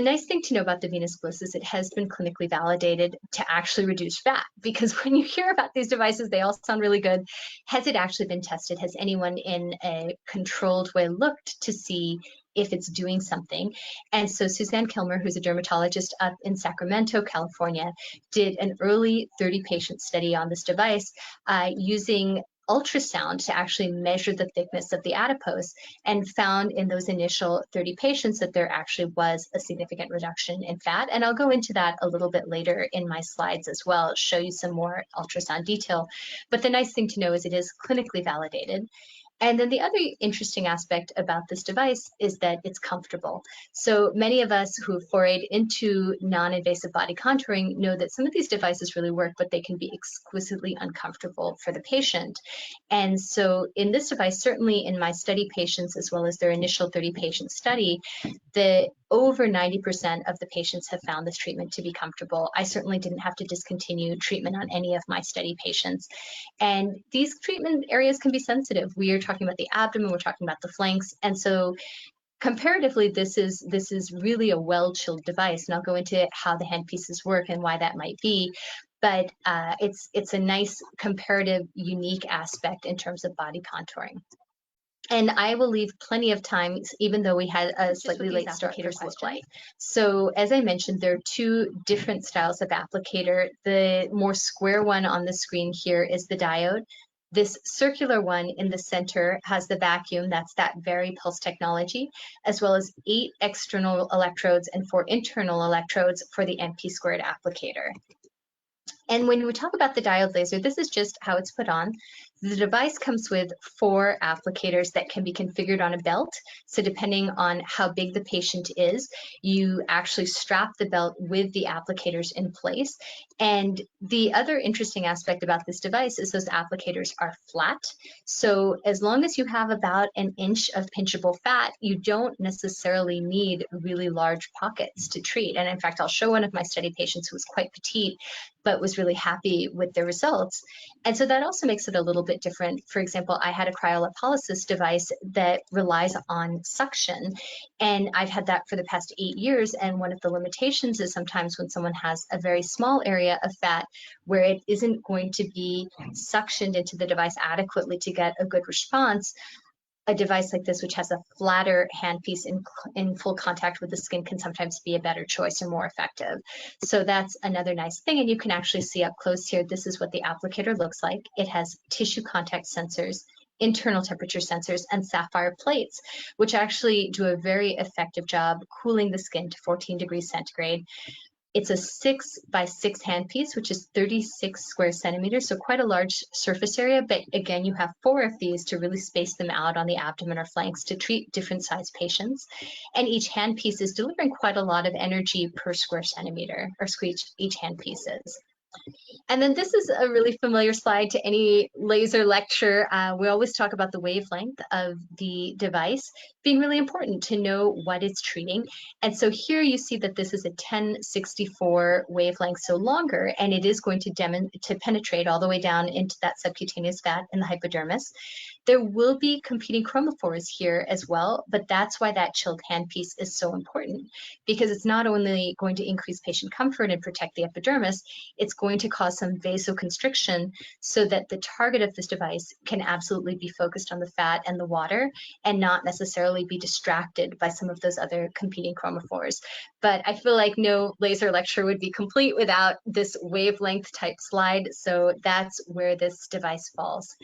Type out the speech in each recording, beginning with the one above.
the nice thing to know about the Venus Bliss is it has been clinically validated to actually reduce fat, because when you hear about these devices, they all sound really good. Has it actually been tested? Has anyone in a controlled way looked to see if it's doing something? And so Suzanne Kilmer, who's a dermatologist up in Sacramento, California, did an early 30-patient study on this device using ultrasound to actually measure the thickness of the adipose, and found in those initial 30 patients that there actually was a significant reduction in fat. And I'll go into that a little bit later in my slides as well, show you some more ultrasound detail. But the nice thing to know is it is clinically validated. And then the other interesting aspect about this device is that it's comfortable. So many of us who forayed into non-invasive body contouring know that some of these devices really work, but they can be exquisitely uncomfortable for the patient. And so in this device, certainly in my study patients, as well as their initial 30-patient study, over 90% of the patients have found this treatment to be comfortable. I certainly didn't have to discontinue treatment on any of my study patients. And these treatment areas can be sensitive. We are talking about the abdomen, we're talking about the flanks. And so comparatively, this is really a well-chilled device. And I'll go into how the handpieces work and why that might be. But it's a nice comparative, unique aspect in terms of body contouring. And I will leave plenty of time, even though we had a slightly late start for questions. So as I mentioned, there are two different styles of applicator. The more square one on the screen here is the diode. This circular one in the center has the vacuum, that's that Varipulse technology, as well as 8 external electrodes and 4 internal electrodes for the MP squared applicator. And when we talk about the diode laser, this is just how it's put on. The device comes with 4 applicators that can be configured on a belt. So depending on how big the patient is, you actually strap the belt with the applicators in place. And the other interesting aspect about this device is those applicators are flat. So as long as you have about an inch of pinchable fat, you don't necessarily need really large pockets to treat. And in fact, I'll show one of my study patients who was quite petite, but was really happy with the results. And so that also makes it a little bit different. For example, I had a cryolipolysis device that relies on suction, and I've had that for the past 8 years. And one of the limitations is sometimes when someone has a very small area of fat where it isn't going to be suctioned into the device adequately to get a good response, a device like this, which has a flatter handpiece in full contact with the skin, can sometimes be a better choice or more effective. So that's another nice thing. And you can actually see up close here, this is what the applicator looks like. It has tissue contact sensors, internal temperature sensors, and sapphire plates, which actually do a very effective job cooling the skin to 14 degrees centigrade. It's a 6 by 6 handpiece, which is 36 square centimeters, so quite a large surface area. But again, you have 4 of these to really space them out on the abdomen or flanks to treat different size patients. And each handpiece is delivering quite a lot of energy per square centimeter, or each handpiece is. And then this is a really familiar slide to any laser lecture. We always talk about the wavelength of the device being really important to know what it's treating. And so here you see that this is a 1064 wavelength, so longer, and it is going to penetrate all the way down into that subcutaneous fat in the hypodermis. There will be competing chromophores here as well, but that's why that chilled handpiece is so important, because it's not only going to increase patient comfort and protect the epidermis, it's going to cause some vasoconstriction so that the target of this device can absolutely be focused on the fat and the water and not necessarily be distracted by some of those other competing chromophores. But I feel like no laser lecture would be complete without this wavelength type slide, so that's where this device falls.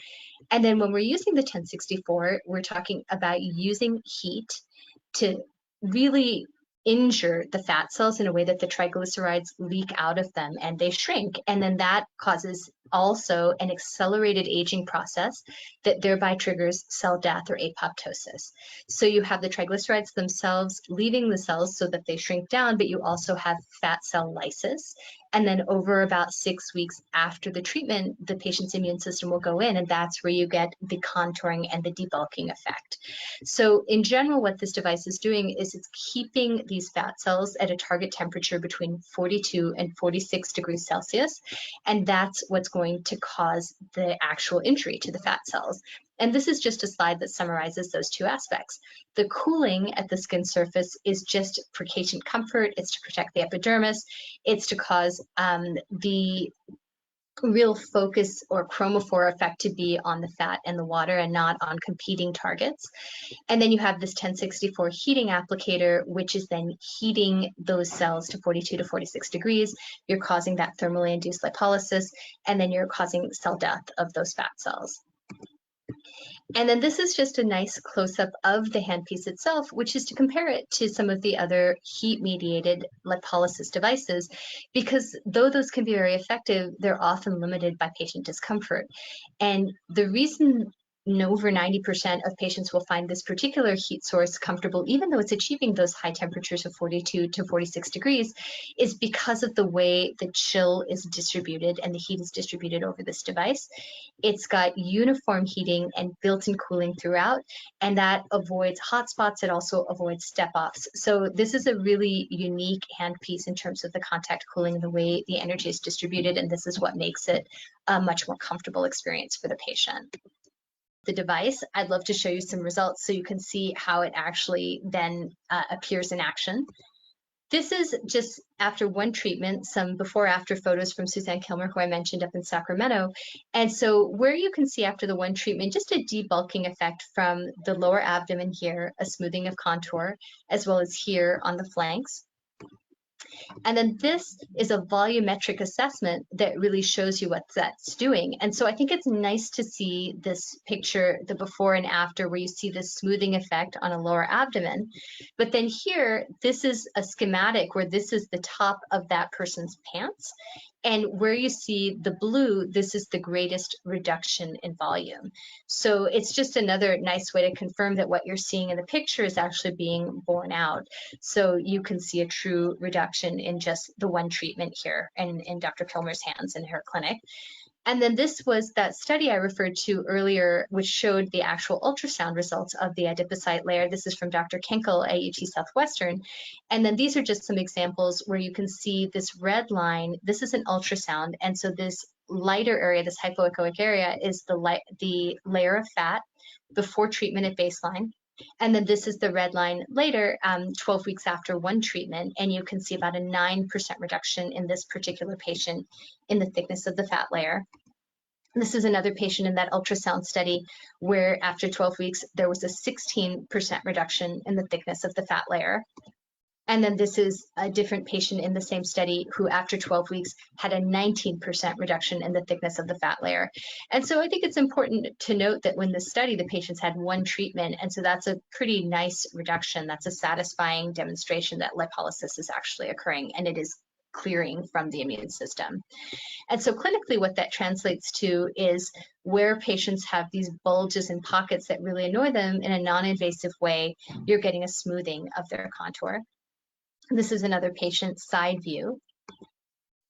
And then when we're using the 1064, we're talking about using heat to really injure the fat cells in a way that the triglycerides leak out of them and they shrink. And then that causes also an accelerated aging process that thereby triggers cell death or apoptosis. So you have the triglycerides themselves leaving the cells so that they shrink down, but you also have fat cell lysis. And then over about 6 weeks after the treatment, the patient's immune system will go in, and that's where you get the contouring and the debulking effect. So in general, what this device is doing is it's keeping these fat cells at a target temperature between 42 and 46 degrees Celsius. And that's what's going going to cause the actual injury to the fat cells. And this is just a slide that summarizes those two aspects. The cooling at the skin surface is just for patient comfort. It's to protect the epidermis. It's to cause the real focus or chromophore effect to be on the fat and the water and not on competing targets. And then you have this 1064 heating applicator, which is then heating those cells to 42 to 46 degrees. You're causing that thermally induced lipolysis, and then you're causing cell death of those fat cells. And then this is just a nice close-up of the handpiece itself, which is to compare it to some of the other heat-mediated lipolysis devices, because though those can be very effective, they're often limited by patient discomfort. And the reason over 90% of patients will find this particular heat source comfortable, even though it's achieving those high temperatures of 42 to 46 degrees, is because of the way the chill is distributed and the heat is distributed over this device. It's got uniform heating and built-in cooling throughout, and that avoids hot spots. It also avoids step-offs. So this is a really unique handpiece in terms of the contact cooling and the way the energy is distributed, and this is what makes it a much more comfortable experience for the patient. The device, I'd love to show you some results so you can see how it actually then appears in action. This is just after one treatment, some before-after photos from Suzanne Kilmer, who I mentioned up in Sacramento. And so where you can see after the one treatment, just a debulking effect from the lower abdomen here, a smoothing of contour, as well as here on the flanks. And then this is a volumetric assessment that really shows you what that's doing. And so I think it's nice to see this picture, the before and after, where you see this smoothing effect on a lower abdomen. But then here, this is a schematic where this is the top of that person's pants. And where you see the blue, this is the greatest reduction in volume. So it's just another nice way to confirm that what you're seeing in the picture is actually being borne out. So you can see a true reduction in just the one treatment here and in Dr. Kilmer's hands in her clinic. And then this was that study I referred to earlier, which showed the actual ultrasound results of the adipocyte layer. This is from Dr. Kenkel at UT Southwestern. And then these are just some examples where you can see this red line. This is an ultrasound. And so this lighter area, this hypoechoic area, is the layer of fat before treatment at baseline. And then this is the red line later, 12 weeks after one treatment, and you can see about a 9% reduction in this particular patient in the thickness of the fat layer. This is another patient in that ultrasound study where after 12 weeks, there was a 16% reduction in the thickness of the fat layer. And then this is a different patient in the same study who after 12 weeks had a 19% reduction in the thickness of the fat layer. And so I think it's important to note that when the study, the patients had one treatment. And so that's a pretty nice reduction. That's a satisfying demonstration that lipolysis is actually occurring and it is clearing from the immune system. And so clinically what that translates to is where patients have these bulges and pockets that really annoy them in a non-invasive way, you're getting a smoothing of their contour. This is another patient side view.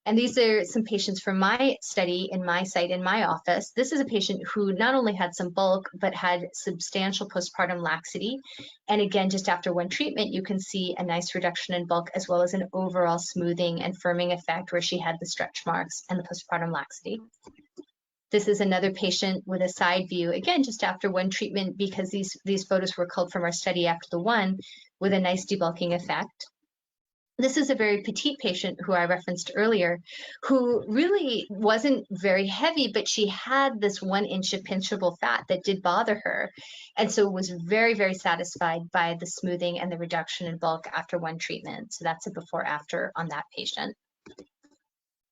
And these are some patients from my study in my site in my office. This is a patient who not only had some bulk, but had substantial postpartum laxity. And again, just after one treatment, you can see a nice reduction in bulk as well as an overall smoothing and firming effect where she had the stretch marks and the postpartum laxity. This is another patient with a side view, again, just after one treatment because these photos were culled from our study after the one with a nice debulking effect. This is a very petite patient who I referenced earlier, who really wasn't very heavy, but she had this 1 inch of pinchable fat that did bother her. And so was very, very satisfied by the smoothing and the reduction in bulk after one treatment. So that's a before after on that patient.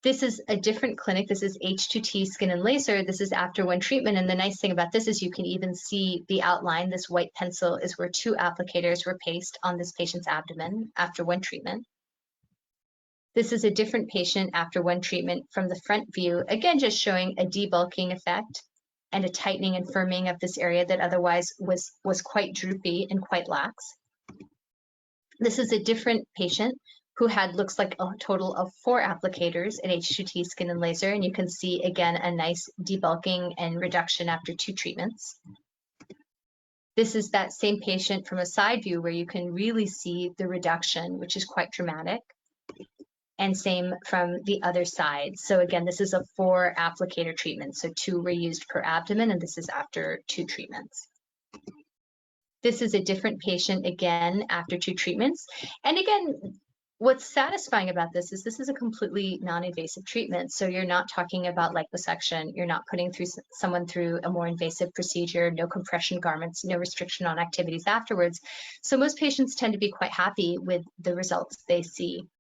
This is a different clinic. This is H2T skin and laser. This is after one treatment. And the nice thing about this is you can even see the outline. This white pencil is where 2 applicators were placed on this patient's abdomen after one treatment. This is a different patient after one treatment from the front view, again, just showing a debulking effect and a tightening and firming of this area that otherwise was quite droopy and quite lax. This is a different patient who had, looks like a total of 4 applicators at H2T skin and laser, and you can see, again, a nice debulking and reduction after 2 treatments. This is that same patient from a side view where you can really see the reduction, which is quite dramatic. and same from the other side. So again, this is a 4 applicator treatment. So 2 were used per abdomen, and this is after 2 treatments. This is a different patient again after 2 treatments. And again, what's satisfying about this is a completely non-invasive treatment. So you're not talking about liposuction. You're not putting someone through a more invasive procedure, no compression garments, no restriction on activities afterwards. So most patients tend to be quite happy with the results they see